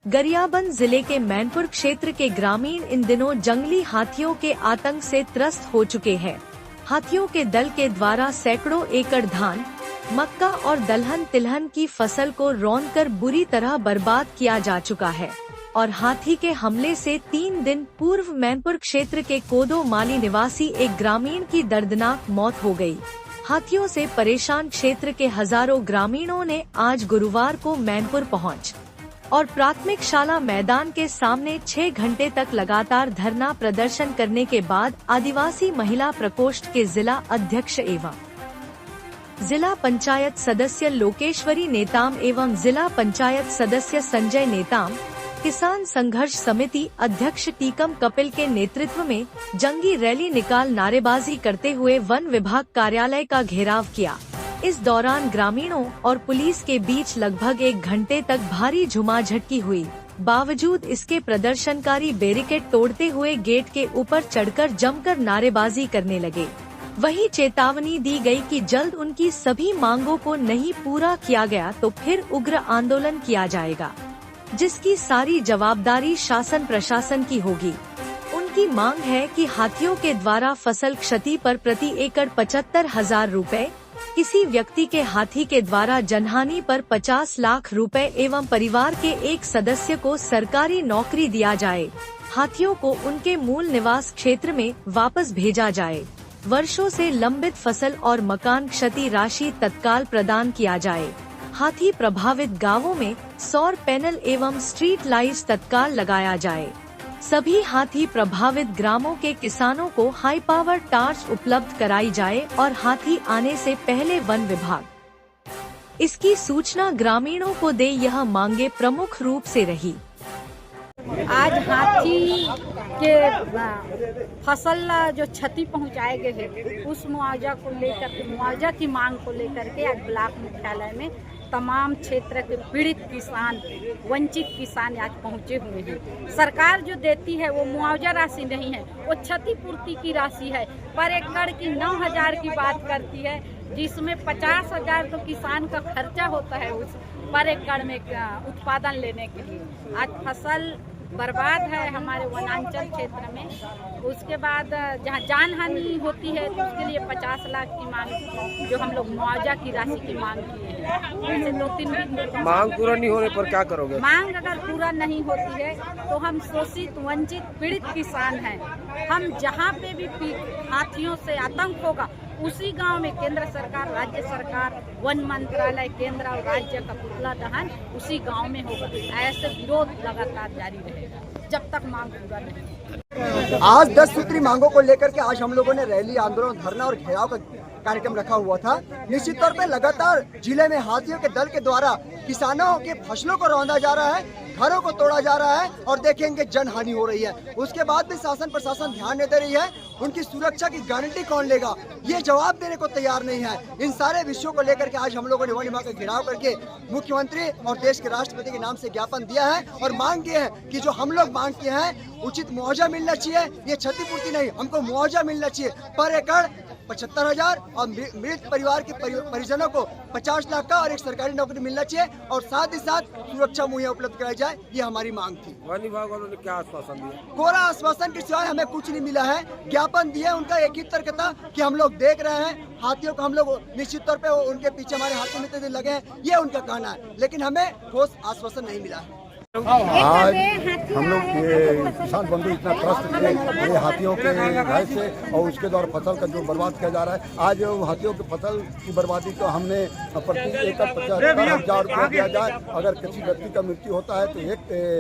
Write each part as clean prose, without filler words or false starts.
गरियाबंद जिले के मैनपुर क्षेत्र के ग्रामीण इन दिनों जंगली हाथियों के आतंक से त्रस्त हो चुके हैं। हाथियों के दल के द्वारा सैकड़ों एकड़ धान, मक्का और दलहन तिलहन की फसल को रौंदकर बुरी तरह बर्बाद किया जा चुका है और हाथी के हमले से 3 दिन पूर्व मैनपुर क्षेत्र के कोदो माली निवासी एक ग्रामीण की दर्दनाक मौत हो गई। हाथियों से परेशान क्षेत्र के हजारों ग्रामीणों ने आज गुरुवार को मैनपुर पहुंच और प्राथमिक शाला मैदान के सामने 6 घंटे तक लगातार धरना प्रदर्शन करने के बाद आदिवासी महिला प्रकोष्ठ के जिला अध्यक्ष एवं जिला पंचायत सदस्य लोकेश्वरी नेताम एवं जिला पंचायत सदस्य संजय नेताम, किसान संघर्ष समिति अध्यक्ष टीकम कपिल के नेतृत्व में जंगी रैली निकाल नारेबाजी करते हुए वन विभाग कार्यालय का घेराव किया। इस दौरान ग्रामीणों और पुलिस के बीच लगभग 1 घंटे तक भारी झुमाझटकी हुई। बावजूद इसके प्रदर्शनकारी बैरिकेड तोड़ते हुए गेट के ऊपर चढ़कर जमकर नारेबाजी करने लगे। वहीं चेतावनी दी गई कि जल्द उनकी सभी मांगों को नहीं पूरा किया गया तो फिर उग्र आंदोलन किया जाएगा, जिसकी सारी जवाबदारी शासन प्रशासन की होगी। उनकी मांग है कि हाथियों के द्वारा फसल क्षति पर प्रति एकड़ 75,000 रूपए, किसी व्यक्ति के हाथी के द्वारा जनहानि पर 50 लाख रुपए एवं परिवार के एक सदस्य को सरकारी नौकरी दिया जाए। हाथियों को उनके मूल निवास क्षेत्र में वापस भेजा जाए। वर्षों से लंबित फसल और मकान क्षति राशि तत्काल प्रदान किया जाए। हाथी प्रभावित गांवों में सौर पैनल एवं स्ट्रीट लाइट्स तत्काल लगाया जाए। सभी हाथी प्रभावित ग्रामों के किसानों को हाई पावर टार्च उपलब्ध कराई जाए और हाथी आने से पहले वन विभाग इसकी सूचना ग्रामीणों को दे, यह मांगे प्रमुख रूप से रही। आज हाथी के फसल जो क्षति पहुंचाए गए हैं उस मुआवजा को लेकर, मुआवजा की मांग को लेकर के आज ब्लॉक मुख्यालय में तमाम क्षेत्र के पीड़ित किसान, वंचित किसान आज पहुंचे हुए हैं। सरकार जो देती है वो मुआवजा राशि नहीं है, वो क्षतिपूर्ति की राशि है। पर एकड़ की 9,000 की बात करती है, जिसमें 50,000 तो किसान का खर्चा होता है उस पर एकड़ में उत्पादन लेने के लिए। आज फसल बर्बाद है हमारे वनांचल क्षेत्र में। उसके बाद जहाँ जान हानि होती है तो उसके लिए 50 लाख की मांग, जो हम लोग मुआवजा की राशि की मांग किए हैं। वैसे 2-3 दिन मांग पूरा नहीं होने पर क्या करोगे? मांग अगर पूरा नहीं होती है तो हम शोषित, वंचित, पीड़ित किसान हैं। हम जहाँ पे भी हाथियों से आतंक होगा उसी गांव में केंद्र सरकार, राज्य सरकार, वन मंत्रालय, केंद्र और राज्य का पुतला दहन उसी गांव में होगा। ऐसे विरोध लगातार जारी रहेगा जब तक मांग पूरा नहीं। आज 10 सूत्री मांगों को लेकर के आज हम लोगों ने रैली, आंदोलन, धरना और घेराव का कार्यक्रम रखा हुआ था। निश्चित तौर पे लगातार जिले में हाथियों के दल के द्वारा किसानों के फसलों को रौंदा जा रहा है, घरों को तोड़ा जा रहा है और देखेंगे जन हानि हो रही है। उसके बाद भी शासन प्रशासन ध्यान नहीं दे रही है। उनकी सुरक्षा की गारंटी कौन लेगा, ये जवाब देने को तैयार नहीं है। इन सारे विषयों को लेकर के आज हम लोगों ने वन विभाग का घेराव करके मुख्यमंत्री और देश के राष्ट्रपति के नाम से ज्ञापन दिया है और मांग किए हैं कि जो हम लोग मांग किए हैं उचित मुआवजा मिलना चाहिए। ये क्षतिपूर्ति नहीं, हमको मुआवजा मिलना चाहिए। पर एकड़ 75,000 और मृत परिवार के परिजनों को 50 लाख का और एक सरकारी नौकरी मिलना चाहिए और साथ ही साथ सुरक्षा मुहैया उपलब्ध कराई जाए, ये हमारी मांग थी। वन विभाग वालों ने क्या आश्वासन दिया? कोरा आश्वासन के सिवाय हमें कुछ नहीं मिला है। ज्ञापन दिया, उनका एक ही तर्क था कि हम लोग देख रहे हैं हाथियों को, हम लोग निश्चित तौर पे उनके पीछे हमारे हाथों में इतने लगे हैं, ये उनका कहना है, लेकिन हमें ठोस आश्वासन नहीं मिला है। आज हम लोग ये किसान बंधु इतना त्रस्त थे ये हाथियों के भय से और उसके द्वारा फसल का जो बर्बाद किया जा रहा है। आज हाथियों की फसल की बर्बादी को हमने प्रति एकड़ 75,000 रुपया दिया जाए। अगर किसी व्यक्ति का मृत्यु होता है तो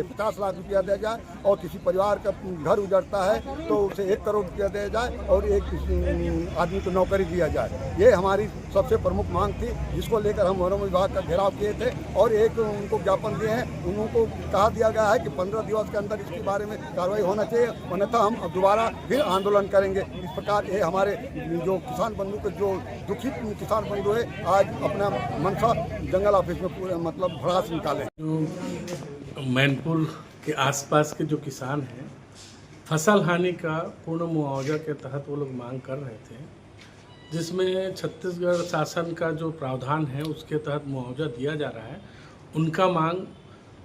50 लाख रुपया दिया जाए और किसी परिवार का घर उजड़ता है तो उसे 1 करोड़ रुपया दिया जाए और एक आदमी को नौकरी दिया जाए। ये हमारी सबसे प्रमुख मांग थी, जिसको लेकर हम वन विभाग का घेराव किए थे और एक उनको ज्ञापन दिए हैं। उनको कहा दिया गया है कि 15 दिवस के अंदर इसके बारे में कार्रवाई होना चाहिए, अन्यथा हम दोबारा फिर आंदोलन करेंगे। इस प्रकार ये हमारे जो किसान बंधु के जो दुखित किसान बंधु है आज अपना मनसा जंगल ऑफिस में पूरे मतलब भड़ास निकाले। जो मैनपुर के आसपास के जो किसान हैं फसल हानि का पूर्ण मुआवजा के तहत वो लोग मांग कर रहे थे, जिसमें छत्तीसगढ़ शासन का जो प्रावधान है उसके तहत मुआवजा दिया जा रहा है। उनका मांग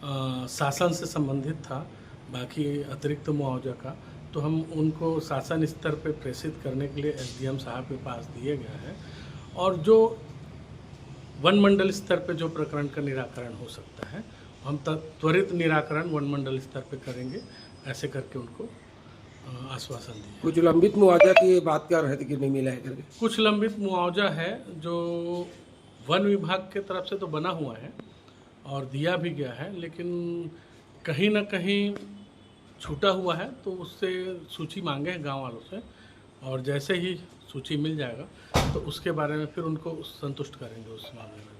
शासन से संबंधित था, बाकी अतिरिक्त मुआवजा का तो हम उनको शासन स्तर पे प्रेषित करने के लिए एसडीएम साहब के पास दिए गए हैं, और जो वन मंडल स्तर पे जो प्रकरण का निराकरण हो सकता है हम त्वरित निराकरण वन मंडल स्तर पे करेंगे, ऐसे करके उनको आश्वासन दिए। कुछ लंबित मुआवजा की बात कर रहे थे कि नहीं मिला है करके। कुछ लंबित मुआवजा है जो वन विभाग के तरफ से तो बना हुआ है और दिया भी गया है, लेकिन कहीं ना कहीं छूटा हुआ है, तो उससे सूची मांगे हैं गांव वालों से, और जैसे ही सूची मिल जाएगा तो उसके बारे में फिर उनको संतुष्ट करेंगे उस मामले में।